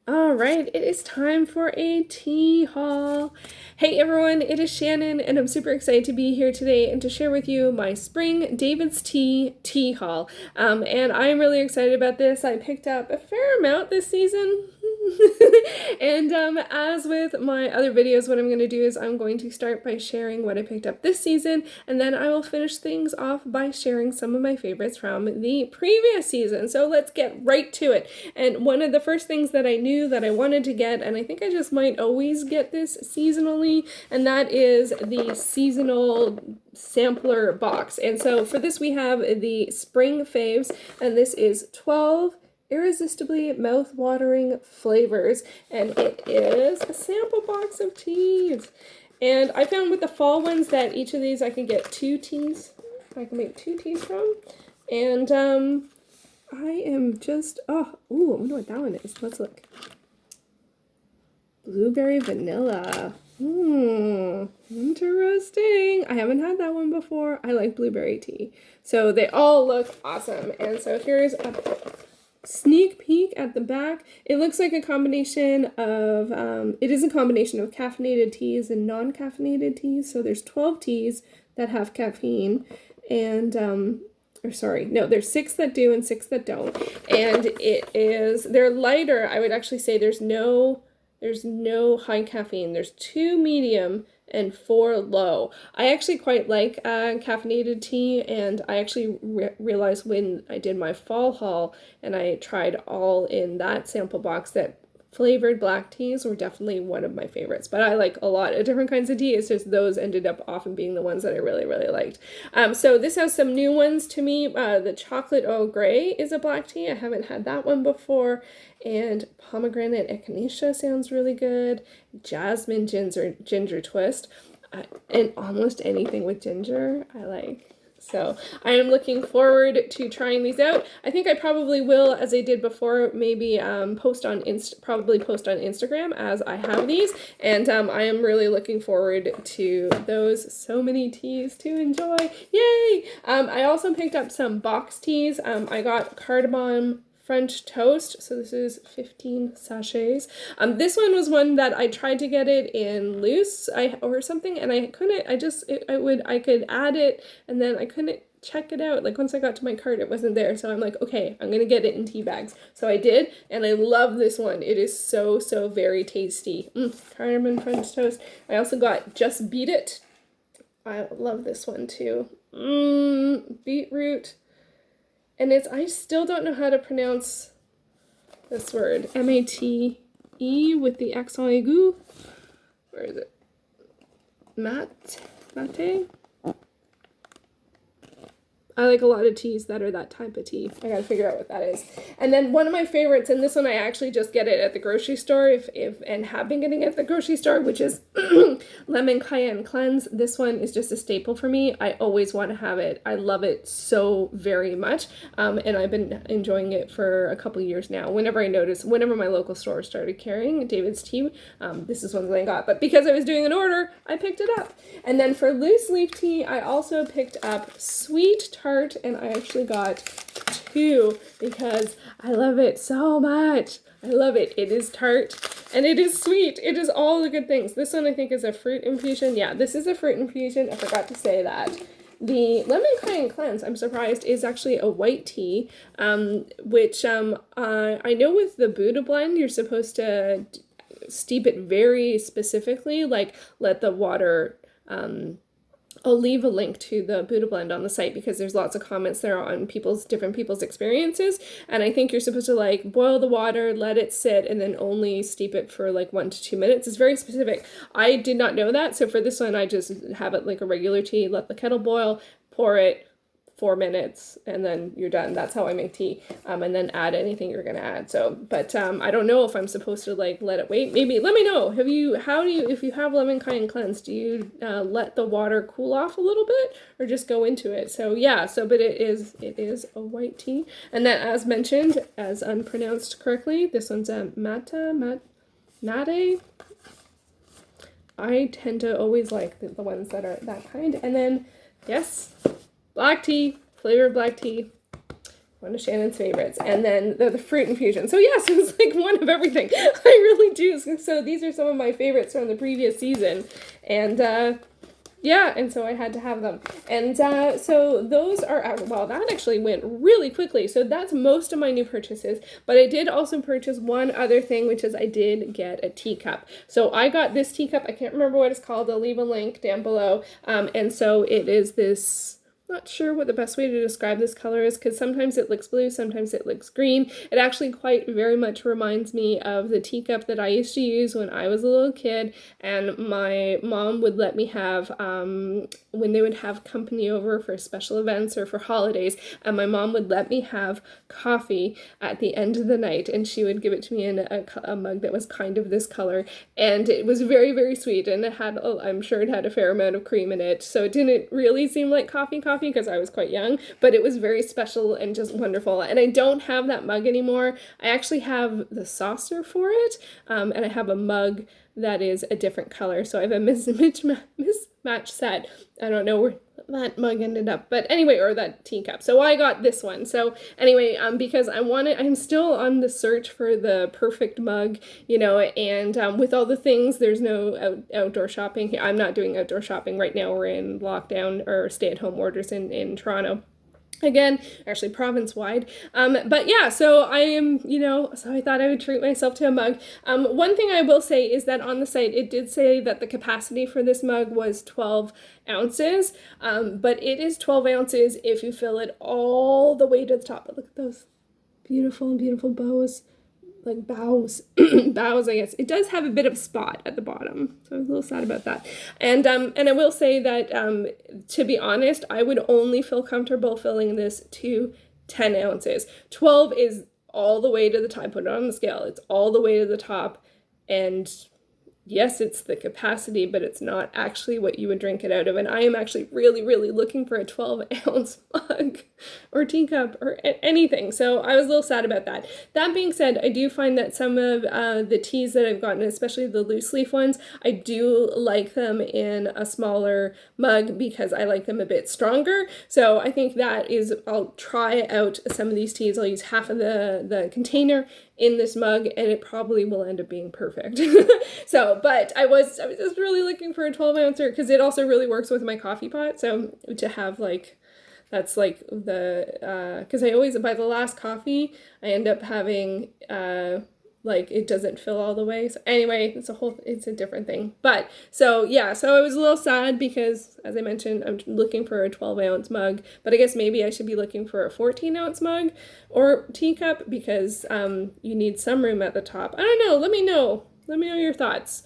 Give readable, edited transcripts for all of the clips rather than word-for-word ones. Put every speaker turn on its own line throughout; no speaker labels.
All right, it is time for a tea haul. Hey everyone, it is Shannon, and I'm super excited to be here today and to share with you my spring David's tea haul. And I'm really excited about this. I picked up a fair amount this season. And as with my other videos, what I'm going to do is I'm going to start by sharing what I picked up this season, and then I will finish things off by sharing some of my favorites from the previous season. So let's get right to it. And one of the first things that I knew that I wanted to get, and I think I just might always get this seasonally, and that is the seasonal sampler box. And so for this we have the spring faves, and this is 12 irresistibly mouth-watering flavors, and it is a sample box of teas. And I found with the fall ones that each of these I can get 2 teas. I can make 2 teas from. And I am just, I wonder what that one is. Let's look. Blueberry vanilla. Interesting. I haven't had that one before. I like blueberry tea. So they all look awesome. And so here's a sneak peek at the back. It looks like a combination of, it is a combination of caffeinated teas and non-caffeinated teas. So there's 12 teas that have caffeine, and, there's 6 that do and 6 that don't. And they're lighter. I would actually say there's no high caffeine. There's 2 medium and 4 low. I actually quite like caffeinated tea, and I actually realized when I did my fall haul and I tried all in that sample box that flavored black teas were definitely one of my favorites. But I like a lot of different kinds of tea. It's just those ended up often being the ones that I really, really liked. So this has some new ones to me. The chocolate Earl Grey is a black tea. I haven't had that one before. And pomegranate echinacea sounds really good. Jasmine ginger twist. And almost anything with ginger I like. So I am looking forward to trying these out. I think I probably will, as I did before, maybe post on Instagram as I have these. And I am really looking forward to those. So many teas to enjoy. Yay! I also picked up some box teas. I got cardamom French toast. So this is 15 sachets. This one was one that I tried to get it in loose or something, and I couldn't. I could add it, and then I couldn't check it out. Like once I got to my cart, it wasn't there. So I'm like, okay, I'm gonna get it in tea bags. So I did, and I love this one. It is so very tasty. Cardamom French toast. I also got Just Beat It. I love this one too. Beetroot. And I still don't know how to pronounce this word. M-A-T-E with the accent aigu. Where is it? Mate? I like a lot of teas that are that type of tea. I gotta figure out what that is. And then one of my favorites, and this one I actually just get it at the grocery store and have been getting it at the grocery store, which is Lemon Cayenne Cleanse. This one is just a staple for me. I always want to have it. I love it so very much. And I've been enjoying it for a couple years now. Whenever my local store started carrying David's tea, this is one that I got. But because I was doing an order, I picked it up. And then for loose leaf tea, I also picked up Sweet Tart, and I actually got 2 because I love it so much. I love it. It is tart and it is sweet. It is all the good things. This one I think is a fruit infusion. Yeah, this is a fruit infusion. I forgot to say that. The Lemon Cayenne Cleanse, I'm surprised, is actually a white tea, which I know with the Buddha blend, you're supposed to steep it very specifically, like let the water, I'll leave a link to the Buddha blend on the site because there's lots of comments there on different people's experiences. And I think you're supposed to like boil the water, let it sit, and then only steep it for like 1 to 2 minutes. It's very specific. I did not know that. So for this one, I just have it like a regular tea, let the kettle boil, pour it, 4 minutes, and then you're done. That's how I make tea. And then add anything you're gonna add. So, but I don't know if I'm supposed to like let it wait. Maybe let me know. If you have Lemon Cayenne Cleanse, do you let the water cool off a little bit or just go into it? So yeah. But it is a white tea, and then as mentioned, as unpronounced correctly, this one's a mate. I tend to always like the ones that are that kind, and then yes. Black tea, flavored black tea. one of Shannon's favorites. And then the fruit infusion. So yes, it's like one of everything. I really do. So these are some of my favorites from the previous season. And yeah, and so I had to have them. And so those are out. Well, that actually went really quickly. So that's most of my new purchases. But I did also purchase one other thing, which is I did get a teacup. So I got this teacup. I can't remember what it's called. I'll leave a link down below. And so it is this... Not sure what the best way to describe this color is, because sometimes it looks blue, sometimes it looks green. It actually quite very much reminds me of the teacup that I used to use when I was a little kid, and my mom would let me have when they would have company over for special events or for holidays, and my mom would let me have coffee at the end of the night, and she would give it to me in a mug that was kind of this color, and it was very, very sweet, and it had, I'm sure it had a fair amount of cream in it, so it didn't really seem like coffee because I was quite young, but it was very special and just wonderful. And I don't have that mug anymore. I actually have the saucer for it, and I have a mug that is a different color. So I have a mismatch set. I don't know where that mug ended up, but anyway, or that teacup. So I got this one. So anyway, because I'm still on the search for the perfect mug, you know, and with all the things, there's no outdoor shopping. I'm not doing outdoor shopping right now. We're in lockdown or stay-at-home orders in Toronto. Again, actually province-wide. But yeah, so I am, you know, so I thought I would treat myself to a mug. One thing I will say is that on the site, it did say that the capacity for this mug was 12 ounces, but it is 12 ounces if you fill it all the way to the top. But look at those beautiful, beautiful bows. Like bows, bows, I guess. It does have a bit of spot at the bottom, so I was a little sad about that. And I will say that, to be honest, I would only feel comfortable filling this to 10 ounces. 12 is all the way to the top. I put it on the scale. It's all the way to the top, and yes, it's the capacity, but it's not actually what you would drink it out of. And I am actually really, really looking for a 12-ounce mug or teacup or anything. So I was a little sad about that. That being said, I do find that some of the teas that I've gotten, especially the loose leaf ones, I do like them in a smaller mug because I like them a bit stronger. So I think that is, I'll try out some of these teas. I'll use half of the container in this mug, and it probably will end up being perfect. So, but I was just really looking for a 12-ouncer because it also really works with my coffee pot. So to have like, that's like the, because I always, by the last coffee, I end up having, like it doesn't fill all the way. So anyway, it's a different thing. But so yeah, so I was a little sad because, as I mentioned, I'm looking for a 12-ounce mug, but I guess maybe I should be looking for a 14-ounce mug or teacup because you need some room at the top. I don't know. Let me know your thoughts.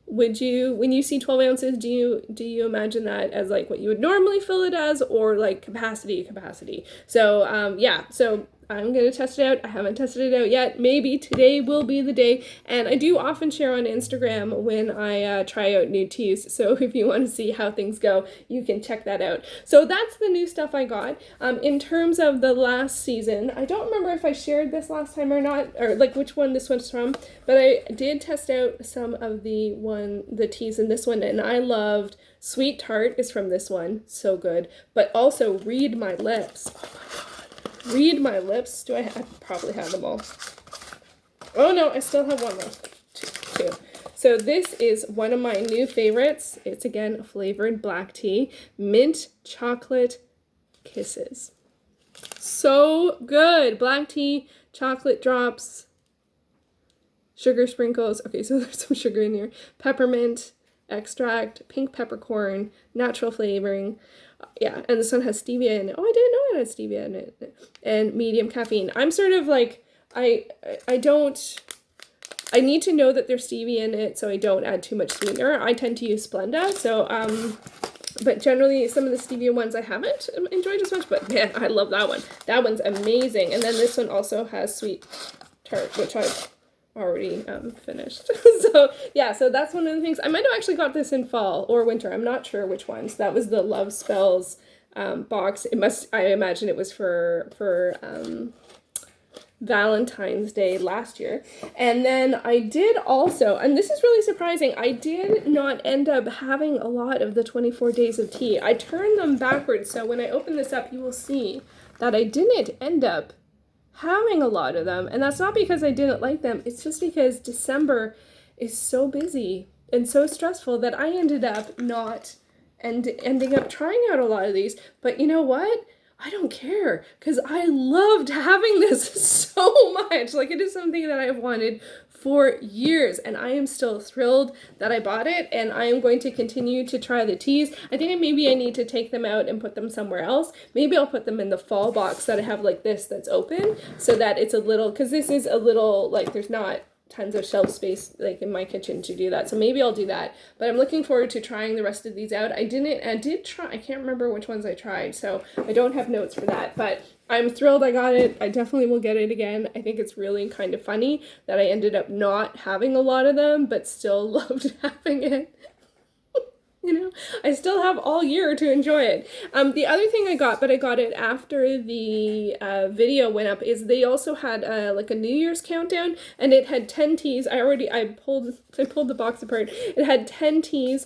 Would you, when you see 12 ounces, do you imagine that as like what you would normally fill it as, or like capacity? So yeah, so I'm going to test it out. I haven't tested it out yet. Maybe today will be the day. And I do often share on Instagram when I try out new teas. So if you want to see how things go, you can check that out. So that's the new stuff I got. In terms of the last season, I don't remember if I shared this last time or not, or like which one this one's from, but I did test out some of the teas in this one, and I loved Sweet Tart is from this one. So good. But also Read My Lips. Oh my God. Read My Lips. I probably have them all. Oh no, I still have one left. Two. So this is one of my new favorites. It's again flavored black tea. Mint Chocolate Kisses. So good. Black tea, chocolate drops, sugar sprinkles. Okay, so there's some sugar in here. Peppermint extract, pink peppercorn, natural flavoring. Yeah, and this one has stevia in it. Oh, I didn't know it had stevia in it. And medium caffeine. I'm sort of like, I need to know that there's stevia in it so I don't add too much sweetener. I tend to use Splenda, so, but generally some of the stevia ones I haven't enjoyed as much, but man, I love that one. That one's amazing. And then this one also has Sweet Tart, which I've already finished. So yeah, so that's one of the things. I might have actually got this in fall or winter. I'm not sure which one. So that was the Love Spells box. I imagine it was for Valentine's Day last year. And then I did also, and this is really surprising, I did not end up having a lot of the 24 days of tea. I turned them backwards, so when I open this up, you will see that I didn't end up having a lot of them. And that's not because I didn't like them. It's just because December is so busy and so stressful that I ended up not ending up trying out a lot of these. But you know what? I don't care, because I loved having this so much. Like, it is something that I've wanted for years, and I am still thrilled that I bought it, and I am going to continue to try the teas. I think maybe I need to take them out and put them somewhere else. Maybe I'll put them in the fall box that I have like this that's open, so that it's a little, because this is a little, like, there's not tons of shelf space like in my kitchen to do that, so maybe I'll do that. But I'm looking forward to trying the rest of these out. I did try, I can't remember which ones I tried, so I don't have notes for that, but I'm thrilled I got it. I definitely will get it again. I think it's really kind of funny that I ended up not having a lot of them but still loved having it. You know, I still have all year to enjoy it. The other thing I got, but I got it after the video went up, is they also had like a New Year's countdown, and it had 10 teas. I pulled the box apart. It had 10 teas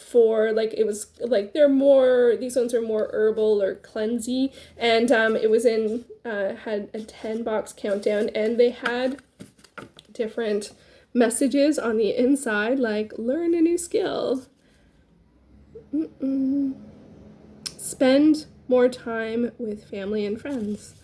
for, like, it was like, these ones are more herbal or cleansy, and it was in had a 10 box countdown, and they had different messages on the inside, like learn a new skill. Spend more time with family and friends.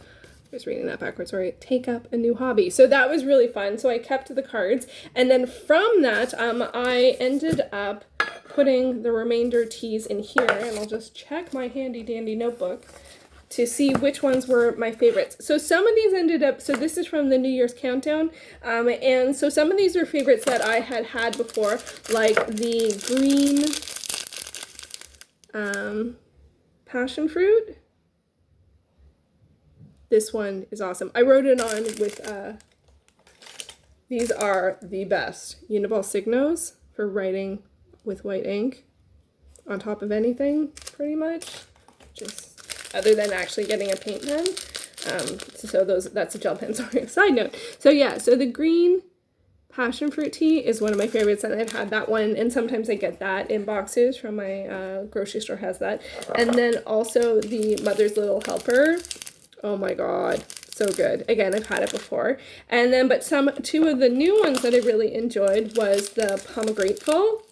I was reading that backwards, sorry. Take up a new hobby. So that was really fun. So I kept the cards. And then from that, I ended up putting the remainder teas in here. And I'll just check my handy dandy notebook to see which ones were my favorites. So some of these ended up, so this is from the New Year's countdown, and so some of these are favorites that I had before, like the green passion fruit. This one is awesome. I wrote it on with, these are the best Uni-Ball Signos for writing with white ink on top of anything, pretty much, just other than actually getting a paint pen. So that's a gel pen, sorry, side note. So yeah, so the green passion fruit tea is one of my favorites, and I've had that one, and sometimes I get that in boxes from my grocery store has that. And then also the Mother's Little Helper. Oh my god, so good. Again, I've had it before. And then, but two of the new ones that I really enjoyed was the Pomegrateful,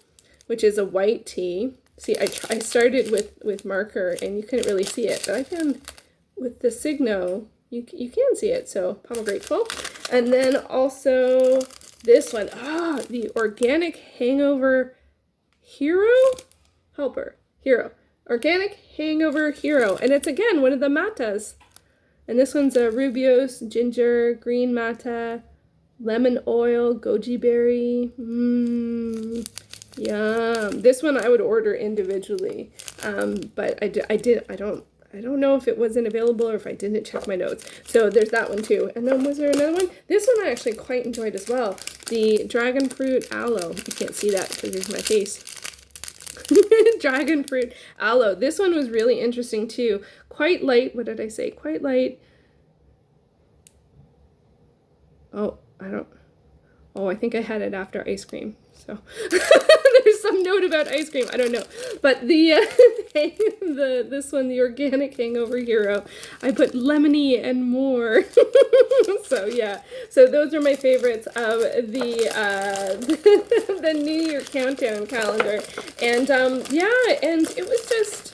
which is a white tea. See, I started with marker, and you couldn't really see it, but I can, with the Signo, you can see it, so Pomegrateful. And then also this one, the Organic Hangover Hero? Hero. Organic Hangover Hero. And it's, again, one of the matas. And this one's a Rubios, ginger, green mata, lemon oil, goji berry. Yum. This one I would order individually. But I don't know if it wasn't available or if I didn't check my notes. So there's that one too. And then was there another one? This one I actually quite enjoyed as well. The Dragon Fruit Aloe. You can't see that because it's my face. Dragon Fruit Aloe. This one was really interesting too. Quite light. What did I say? Quite light. I think I had it after ice cream. So there's some note about ice cream. I don't know. But this one, the Organic Hangover Hero, I put lemony and more. So yeah. So those are my favorites of the New Year countdown calendar. And yeah, and it was just,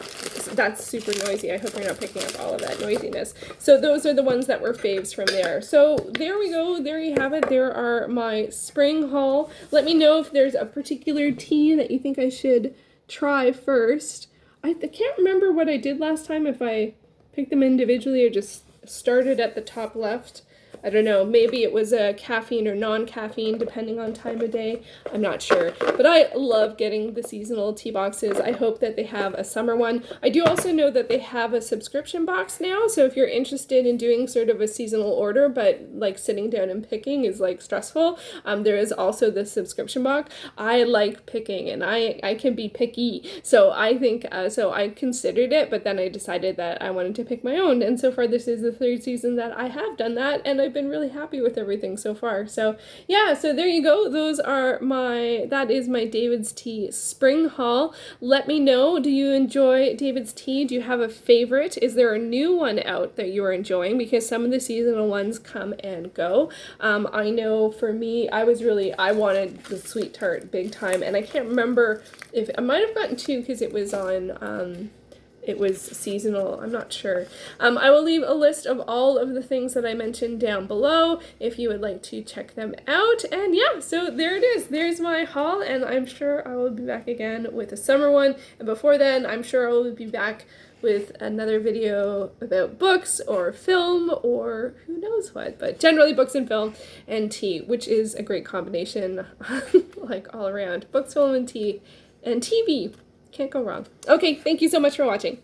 that's super noisy. I hope you're not picking up all of that noisiness. So those are the ones that were faves from there. So there we go. There you have it. There are my spring haul. Let me know if there's a particular tea that you think I should try first. I can't remember what I did last time, if I picked them individually or just started at the top left. I don't know, maybe it was a caffeine or non-caffeine depending on time of day. I'm not sure. But I love getting the seasonal tea boxes. I hope that they have a summer one. I do also know that they have a subscription box now, so if you're interested in doing sort of a seasonal order, but like sitting down and picking is like stressful, there is also the subscription box. I like picking, and I can be picky. So I think, so I considered it, but then I decided that I wanted to pick my own. And so far this is the third season that I have done that, and I've been really happy with everything so far. So yeah, so there you go. That is my David's Tea spring haul. Let me know, do you enjoy David's Tea? Do you have a favorite? Is there a new one out that you're enjoying? Because some of the seasonal ones come and go. I know for me, I wanted the sweet tart big time, and I can't remember if I might have gotten two because it was on it was seasonal, I'm not sure. I will leave a list of all of the things that I mentioned down below if you would like to check them out. And yeah, so there it is. There's my haul, and I'm sure I will be back again with a summer one. And before then, I'm sure I will be back with another video about books or film or who knows what, but generally books and film and tea, which is a great combination, like all around. Books, film, and tea, and TV. Can't go wrong. Okay, thank you so much for watching.